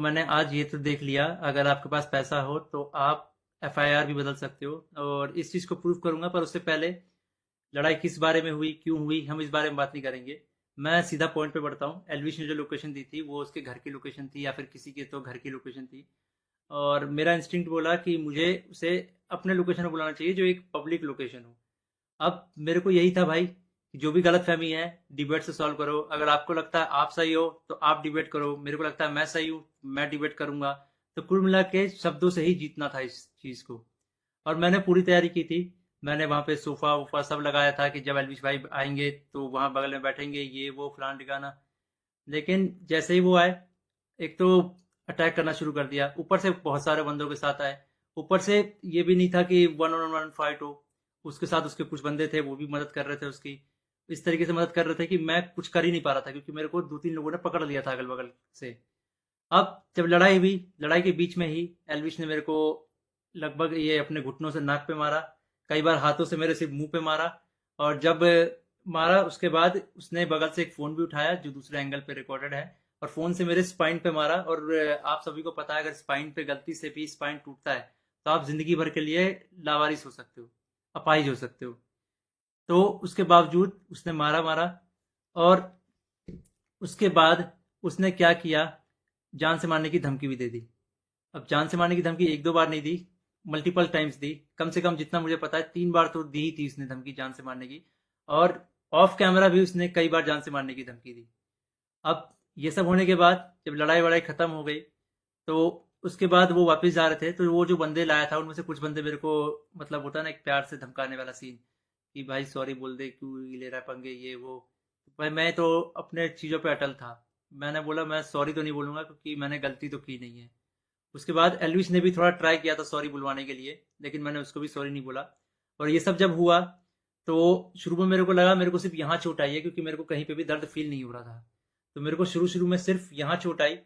मैंने आज ये तो देख लिया, अगर आपके पास पैसा हो तो आप एफआईआर भी बदल सकते हो, और इस चीज़ को प्रूव करूंगा। पर उससे पहले लड़ाई किस बारे में हुई, क्यों हुई, हम इस बारे में बात नहीं करेंगे। मैं सीधा पॉइंट पे बढ़ता हूँ। एलविश ने जो लोकेशन दी थी वो उसके घर की लोकेशन थी, या फिर किसी के तो घर की लोकेशन थी। और मेरा इंस्टिंक्ट बोला कि मुझे उसे अपने लोकेशन में बुलाना चाहिए, जो एक पब्लिक लोकेशन हो। अब मेरे को यही था भाई कि जो भी गलतफहमी है डिबेट से सॉल्व करो। अगर आपको लगता है आप सही हो तो आप डिबेट करो, मेरे को लगता है मैं सही हूँ, मैं डिबेट करूंगा। तो कुल मिला के शब्दों से ही जीतना था इस चीज को। और मैंने पूरी तैयारी की थी। मैंने वहां पे सोफा वोफा सब लगाया था कि जब एलविश भाई आएंगे तो वहां बगल में बैठेंगे, ये वो फलान ठिकाना। लेकिन जैसे ही वो आए, एक तो अटैक करना शुरू कर दिया, ऊपर से बहुत सारे बंदों के साथ आए। ऊपर से ये भी नहीं था कि वन ऑन वन फाइट हो, उसके साथ उसके कुछ बंदे थे, वो भी मदद कर रहे थे उसकी। इस तरीके से मदद कर रहे थे कि मैं कुछ कर ही नहीं पा रहा था, क्योंकि मेरे को दो तीन लोगों ने पकड़ लिया था अगल बगल से। अब जब लड़ाई हुई, लड़ाई के बीच में ही एलविश ने मेरे को लगभग ये अपने घुटनों से नाक पे मारा, कई बार हाथों से मेरे सिर्फ मुंह पे मारा। और जब मारा उसके बाद उसने बगल से एक फोन भी उठाया जो दूसरे एंगल पे रिकॉर्डेड है, और फोन से मेरे स्पाइन पे मारा। और आप सभी को पता है अगर स्पाइन पे गलती से भी स्पाइन टूटता है तो आप जिंदगी भर के लिए लावारिस हो सकते हो, अपाहिज हो सकते हो। तो उसके बावजूद उसने मारा मारा। और उसके बाद उसने क्या किया, जान से मारने की धमकी भी दे दी। अब जान से मारने की धमकी एक दो बार नहीं दी, मल्टीपल टाइम्स दी। कम से कम जितना मुझे पता है 3 बार तो दी ही थी उसने धमकी जान से मारने की। और ऑफ कैमरा भी उसने कई बार जान से मारने की धमकी दी। अब ये सब होने के बाद जब लड़ाई वड़ाई खत्म हो गई, तो उसके बाद वो वापस जा रहे थे, तो वो जो बंदे लाया था उनमें से कुछ बंदे मेरे को, मतलब होता है ना एक प्यार से धमकाने वाला सीन, कि भाई सॉरी बोल दे, क्यों ले रहा है पंगे ये वो। भाई मैं तो अपने चीज़ों पे अटल था। मैंने बोला मैं सॉरी तो नहीं बोलूंगा, क्योंकि मैंने गलती तो की नहीं है। उसके बाद एलविश ने भी थोड़ा ट्राई किया था सॉरी बुलवाने के लिए, लेकिन मैंने उसको भी सॉरी नहीं बोला। और ये सब जब हुआ तो शुरू में मेरे को लगा मेरे को सिर्फ यहाँ चोट आई है, क्योंकि मेरे को कहीं पे भी दर्द फील नहीं हो रहा था। तो मेरे को शुरू शुरू में सिर्फ यहाँ चोट आई।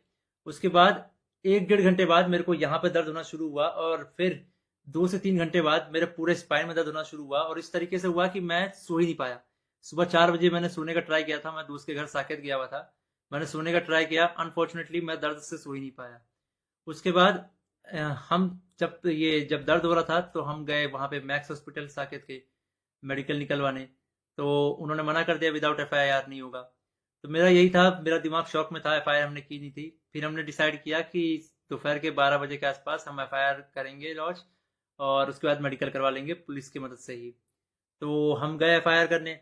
उसके बाद 1 डेढ़ घंटे बाद मेरे को यहाँ पे दर्द होना शुरू हुआ, और फिर 2 से 3 घंटे बाद मेरे पूरे स्पाइन में दर्द होना शुरू हुआ। और इस तरीके से हुआ कि मैं सो ही नहीं पाया। सुबह 4 बजे मैंने सोने का ट्राई किया था, मैं दोस्त के घर साकेत गया हुआ था। मैंने सोने का ट्राई किया, अनफॉर्चुनेटली मैं दर्द से सो ही नहीं पाया। उसके बाद हम जब दर्द हो रहा था तो हम गए वहाँ पे मैक्स हॉस्पिटल साकेत के, मेडिकल निकलवाने। तो उन्होंने मना कर दिया, विदाउट एफआईआर नहीं होगा। तो मेरा यही था, मेरा दिमाग शॉक में था, एफआईआर हमने की नहीं थी। फिर हमने डिसाइड किया कि दोपहर के 12 बजे के आसपास हम एफआईआर करेंगे लॉन्च, और उसके बाद मेडिकल करवा लेंगे पुलिस की मदद से ही। तो हम गए एफआईआर करने।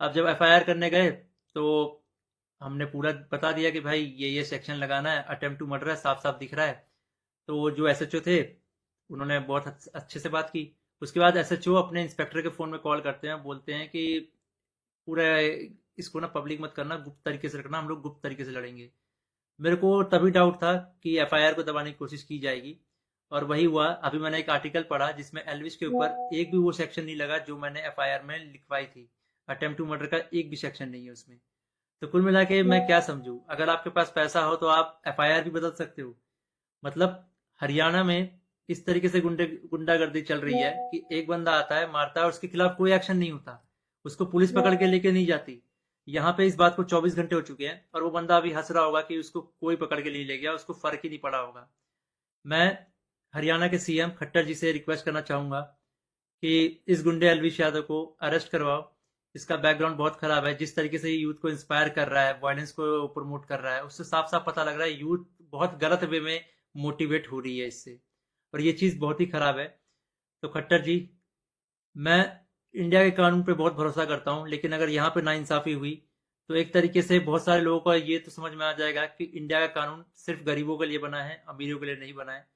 अब जब एफआईआर करने गए तो हमने पूरा बता दिया कि भाई ये सेक्शन लगाना है, अटेम्प्ट टू मर्डर है, साफ साफ दिख रहा है। तो वो जो एसएचओ थे उन्होंने बहुत अच्छे से बात की। उसके बाद एसएचओ अपने इंस्पेक्टर के फ़ोन में कॉल करते हैं, बोलते हैं कि पूरा इसको ना पब्लिक मत करना, गुप्त तरीके से रखना, हम लोग गुप्त तरीके से लड़ेंगे। मेरे को तभी डाउट था कि एफआईआर को दबाने की कोशिश की जाएगी। और वही हुआ। अभी मैंने एक आर्टिकल पढ़ा जिसमें एलविश के ऊपर एक भी वो सेक्शन नहीं लगा जो मैंने एफआईआर में लिखवाई थी। अटेम्प्ट टू मर्डर का एक भी सेक्शन नहीं है उसमें। तो कुल मिला के मैं क्या समझूं, अगर आपके पास पैसा हो तो आप एफआईआर भी बदल सकते हो। मतलब हरियाणा में इस तरीके से गुंडागर्दी चल रही है कि एक बंदा आता है मारता है और उसके खिलाफ कोई एक्शन नहीं होता, उसको पुलिस पकड़ के लेके नहीं जाती। यहाँ पे इस बात को 24 घंटे हो चुके हैं, और वो बंदा अभी हंस रहा होगा कि उसको कोई पकड़ के नहीं ले गया, उसको फर्क ही नहीं पड़ा होगा। मैं हरियाणा के सीएम खट्टर जी से रिक्वेस्ट करना चाहूंगा कि इस गुंडे अलविश यादव को अरेस्ट करवाओ। इसका बैकग्राउंड बहुत खराब है, जिस तरीके से ये यूथ को इंस्पायर कर रहा है, वायलेंस को प्रमोट कर रहा है, उससे साफ साफ पता लग रहा है यूथ बहुत गलत वे में मोटिवेट हो रही है इससे। और ये चीज़ बहुत ही खराब है। तो खट्टर जी, मैं इंडिया के कानून पे बहुत भरोसा करता हूँ, लेकिन अगर यहाँ पे नाइंसाफी हुई तो एक तरीके से बहुत सारे लोगों को ये तो समझ में आ जाएगा कि इंडिया का कानून सिर्फ गरीबों के लिए बना है, अमीरों के लिए नहीं बना है।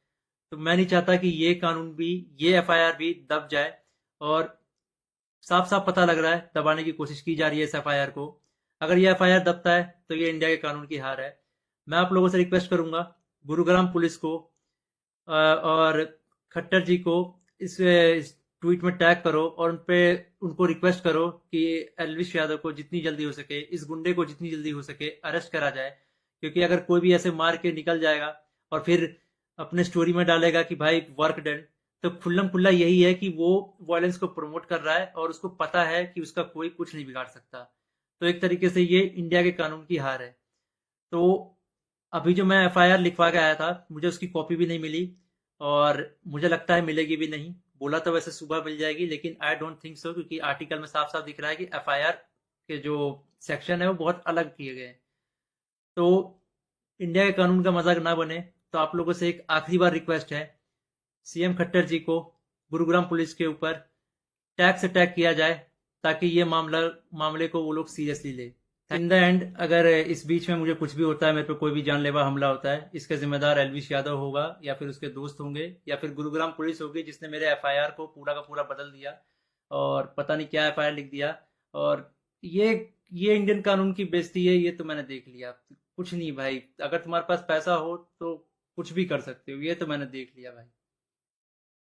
तो मैं नहीं चाहता कि ये कानून भी, ये एफआईआर भी दब जाए। और साफ साफ पता लग रहा है दबाने की कोशिश की जा रही है इस एफआईआर को। अगर ये एफआईआर दबता है तो ये इंडिया के कानून की हार है। मैं आप लोगों से रिक्वेस्ट करूंगा, गुरुग्राम पुलिस को और खट्टर जी को इस ट्वीट में टैग करो, और उन पे उनको रिक्वेस्ट करो कि एलविश यादव को जितनी जल्दी हो सके, इस गुंडे को जितनी जल्दी हो सके अरेस्ट करा जाए। क्योंकि अगर कोई भी ऐसे मार के निकल जाएगा और फिर अपने स्टोरी में डालेगा कि भाई वर्क डन, तो खुल्लम खुल्ला यही है कि वो वायलेंस को प्रमोट कर रहा है, और उसको पता है कि उसका कोई कुछ नहीं बिगाड़ सकता। तो एक तरीके से ये इंडिया के कानून की हार है। तो अभी जो मैं एफआईआर लिखवा के आया था, मुझे उसकी कॉपी भी नहीं मिली और मुझे लगता है मिलेगी भी नहीं। बोला तो वैसे सुबह मिल जाएगी, लेकिन आई डोंट थिंक सो, क्योंकि आर्टिकल में साफ साफ दिख रहा है कि एफआईआर के जो सेक्शन है वो बहुत अलग किए गए हैं। तो इंडिया के कानून का मजाक ना बने, तो आप लोगों से एक आखिरी बार रिक्वेस्ट है, सीएम खट्टर जी को गुरुग्राम पुलिस के ऊपर टैक्स अटैक किया जाए, ताकि ये मामले को वो लोग सीरियसली ले। इन द एंड अगर इस बीच में मुझे कुछ भी होता है, मेरे पे कोई भी जानलेवा हमला होता है, इसका जिम्मेदार एलविश यादव होगा, या फिर उसके दोस्त होंगे, या फिर गुरुग्राम पुलिस होगी जिसने मेरे एफआईआर को पूरा का पूरा बदल दिया और पता नहीं क्या एफआईआर लिख दिया। और ये ये इंडियन कानून की बेइज्जती है, ये तो मैंने देख लिया। कुछ नहीं भाई, अगर तुम्हारे पास पैसा हो तो कुछ भी कर सकते हो, ये तो मैंने देख लिया भाई।